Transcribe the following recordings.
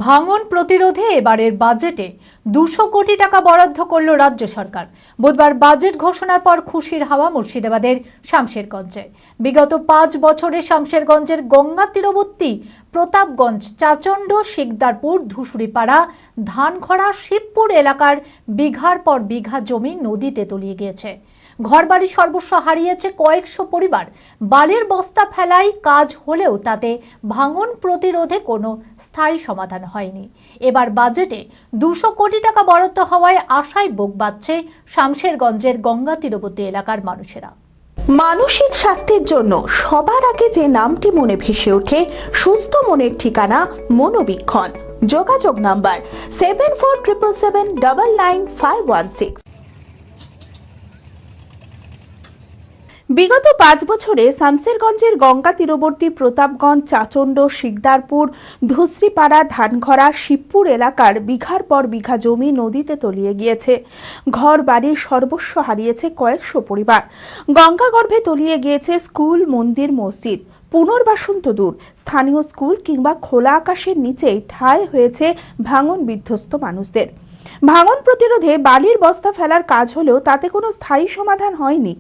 ভাঙন প্রতিরোধে এবারের বাজেটে 200 কোটি টাকা বরাদ্দ করল রাজ্য সরকার। বুধবার বাজেট ঘোষণার পর খুশির হাওয়া মুর্শিদাবাদের শামশেরগঞ্জে। বিগত 5 বছরে শামশেরগঞ্জের গঙ্গা তীরবর্তী প্রতাপগঞ্জ, চাচণ্ড, শিকদারপুর, ধুসুরিপাড়া, ধানখড়া, শিবপুর এলাকার বিঘার পর বিঘা জমি নদীতে তলিয়ে গিয়েছে। ঘরবাড়ি সর্বস্ব হারিয়েছে কয়েকশো পরিবার। বালির বস্তা ফেলাই কাজ হলেও তাতে ভাঙন প্রতিরোধে কোনো স্থায়ী সমাধান হয়নি। এবার বাজেটে 200 কোটি টাকা বরাদ্দ হওয়ায় আশায় বুক বাঁধছে শামশেরগঞ্জের গঙ্গা তীরবর্তী এলাকার মানুষেরা। মানসিক স্বাস্থ্যের জন্য সবার আগে যে নামটি মনে ভেসে ওঠে, সুস্থ মনের ঠিকানা মনোবীক্ষণ। যোগাযোগ নাম্বার 7477799516। বিগত 5 বছরে শামশেরগঞ্জের গঙ্গা তীরবর্তী প্রতাপগঞ্জ, চাচণ্ড, শিকদারপুর, ধুসরিপাড়া, ধানখড়া, শিবপুর এলাকার বিঘার পর বিঘা জমি নদীতে তলিয়ে গিয়েছে। ঘর বাড়ি সর্বস্ব হারিয়েছে কয়েকশো পরিবার। গঙ্গা গর্ভে তলিয়ে গিয়েছে স্কুল, মন্দির, মসজিদ। পুনর্বাসন তো দূর, স্থানীয় স্কুল কিংবা খোলা আকাশের নিচেই ঠাঁই হয়েছে ভাঙন বিধ্বস্ত মানুষদের। ভাঙন প্রতিরোধে বালির বস্তা ফেলার কাজ হলেও তাতে কোনো স্থায়ী সমাধান হয়নি।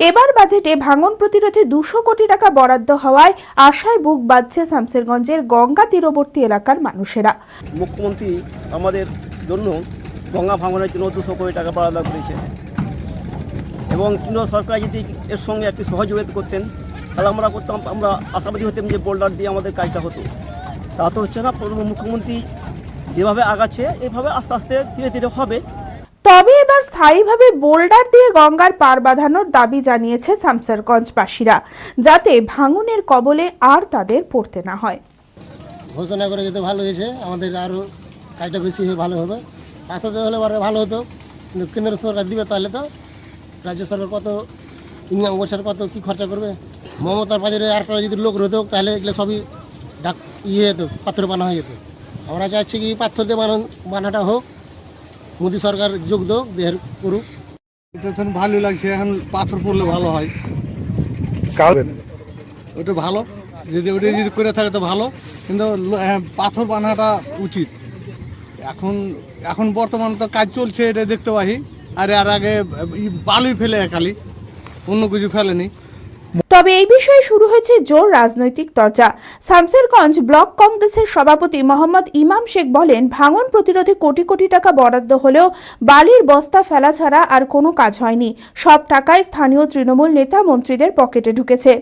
এবার বাজেটে ভাঙন প্রতিরোধে 200 কোটি টাকা বরাদ্দ হওয়ায় আশায় বুক বাঁধছে শামশেরগঞ্জের গঙ্গা তীরবর্তী এলাকার মানুষেরা। মুখ্যমন্ত্রী আমাদের জন্য গঙ্গা ভাঙনের জন্য 200 কোটি টাকা বরাদ্দ করেছে এবং কেন্দ্র সরকার যদি এর সঙ্গে একটি সহযোগিতা করতেন তাহলে আমরা আশাবাদী হতাম যে বোল্ডার দিয়ে আমাদের কাজটা হতো। তা তো হচ্ছে না। মুখ্যমন্ত্রী যেভাবে আগাচ্ছে এভাবে আস্তে আস্তে ধীরে ধীরে হবে। তবে এবার স্থায়ীভাবে বোল্ডার দিয়ে গঙ্গার পার বাঁধানোর দাবি জানিয়েছে শামশেরগঞ্জবাসীরা, যাতে ভাঙনের কবলে আর তাদের পড়তে না হয়। ঘোষণা করে যেতে ভালো হয়েছে, আমাদের আরও কাজটা বেশি ভালো হবে। আস্তে হলে ভালো হতো, কিন্তু কেন্দ্র সরকার দিবে তাহলে তো রাজ্য সরকার কত ইনকাম করছে, কত কী খরচা করবে। মমতার বাজারে আর যদি লোক রতো তাহলে এগুলো সবই যেত, পাথর বানা হয়ে যেত। আমরা চাইছি কি পাথর দিয়ে বানাটা হোক, মোদী সরকার যোগ দেওক, দেহের করুক। এটা তো ভালো লাগছে, এখন পাথর পড়লে ভালো হয়। ওটা ভালো, যদি ওটা যদি করে থাকে তো ভালো, কিন্তু পাথর বানাটা উচিত। এখন বর্তমানে তো কাজ চলছে, এটা দেখতে পাই। আর এর আগে বালি ফেলে খালি, অন্য কিছু ফেলেনি। তবে এই বিষয়ে শুরু হয়েছে জোর রাজনৈতিক চর্চা। শামশেরগঞ্জ ব্লক কংগ্রেসের সভাপতি মোহাম্মদ ইমাম শেখ বলেন, ভাঙন প্রতিরোধে কোটি কোটি টাকা বরাদ্দ হলেও বালির বস্তা ফেলা ছাড়া আর কোনো কাজ হয়নি। সব টাকায় স্থানীয় তৃণমূল নেতা মন্ত্রীদের পকেটে ঢুকেছে।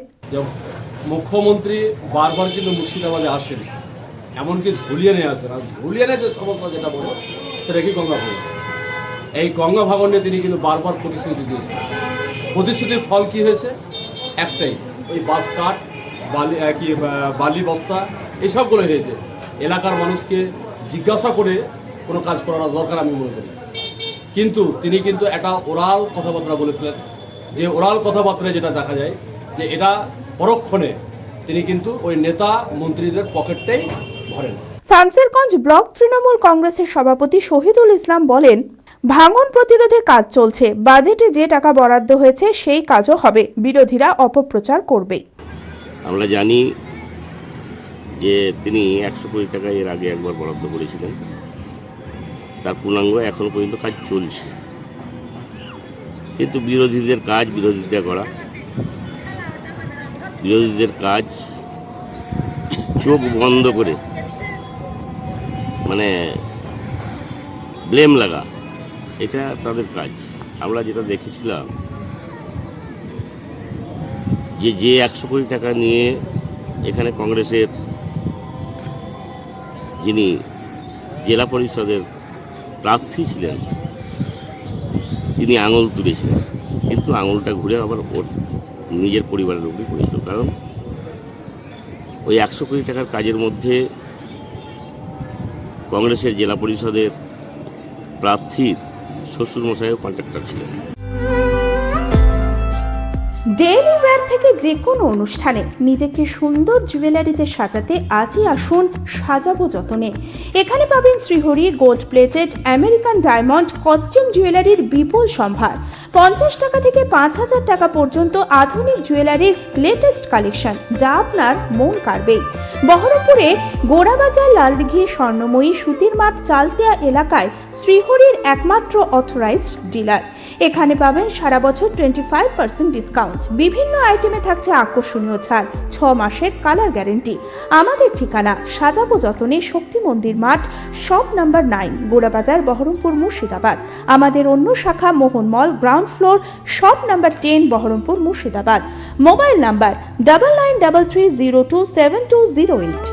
মুখ্যমন্ত্রী বারবার কিন্তু মুর্শিদাবাদে আসেন, এমনকি ধুলিয়ানে আসেন। আর ধুলিয়ানে যে সমস্যা যেটা বলো সেটা কি গঙ্গা ভাঙন। এই গঙ্গা ভাঙন নিয়ে তিনি কিন্তু বারবার প্রতিশ্রুতি দিয়েছেন। প্রতিশ্রুতির ফল কি হয়েছে? একটাই, ওই বাস কাঠ, বালি বস্তা এসবগুলো হয়েছে। এলাকার মানুষকে জিজ্ঞাসা করে কোনো কাজ করার দরকার আমি মনে করি। কিন্তু তিনি কিন্তু একটা ওরাল কথাবার্তা বলে ফেলেন, যে ওরাল কথাবার্তায় যেটা দেখা যায় যে এটা পরক্ষণে তিনি কিন্তু ওই নেতা মন্ত্রীদের পকেটটাই ভরেন। শামশেরগঞ্জ ব্লক তৃণমূল কংগ্রেসের সভাপতি শহীদুল ইসলাম বলেন, ভাঙন প্রতিরোধে কাজ চলছে, বাজেটে যে টাকা বরাদ্দ হয়েছে সেই কাজও হবে, বিরোধীরা অপপ্রচার করবে। আমরা জানি যে তিনি 100 কোটি টাকা এর আগে একবার বরাদ্দ করেছিলেন, তার পূর্ণাঙ্গ এখনো পর্যন্ত কাজ চলছে। কিন্তু বিরোধীদের কাজ বিরোধিতা করা, বিরোধীদের কাজ চোখ বন্ধ করে মানে ব্লেম লাগা, এটা তাদের কাজ। আমরা যেটা দেখেছিলাম যে 100 কোটি টাকা নিয়ে এখানে কংগ্রেসের যিনি জেলা পরিষদের প্রার্থী ছিলেন তিনি আঙুল তুলেছিলেন, কিন্তু আঙুলটা ঘুরে আবার ওর নিজের পরিবারের উপরে পড়েছিল। কারণ ওই 100 কোটি টাকার কাজের মধ্যে কংগ্রেসের জেলা পরিষদের প্রার্থীর শ্বশুরমশাইও কন্ট্রাক্টর ছিলেন। ডেইলি ওয়্যার থেকে যে কোনো অনুষ্ঠানে নিজেকে সুন্দর জুয়েলারিতে সাজাতে আজই আসুন সাজাবো যতনে। এখানে পাবেন Shrihari gold plated American diamond costume জুয়েলারির বিপুল সম্ভার। 50 টাকা থেকে 5000 টাকা পর্যন্ত আধুনিক জুয়েলারির লেটেস্ট কালেকশন, যা আপনার মন কাড়বেই। বহরমপুরে গোড়াবাজার লালদিঘি স্বর্ণময়ী সুতির মাঠ চালতিয়া এলাকায় শ্রীহরির একমাত্র অথরাইজড ডিলার। এখানে পাবেন সারা বছর 25% ডিসকাউন্ট। বিভিন্ন আইটেমে থাকছে আকর্ষণীয় ছাড়, 6 মাসের কালার গ্যারেন্টি। আমাদের ঠিকানা সাজাবো যতনে, শক্তি মন্দির মাঠ, শপ নাম্বার 9, গোড়াবাজার, বহরমপুর, মুর্শিদাবাদ। আমাদের অন্য শাখা Mohan mall, ground floor, shop number 10, Baharampur, Murshidabad. Mobile number 9933027208।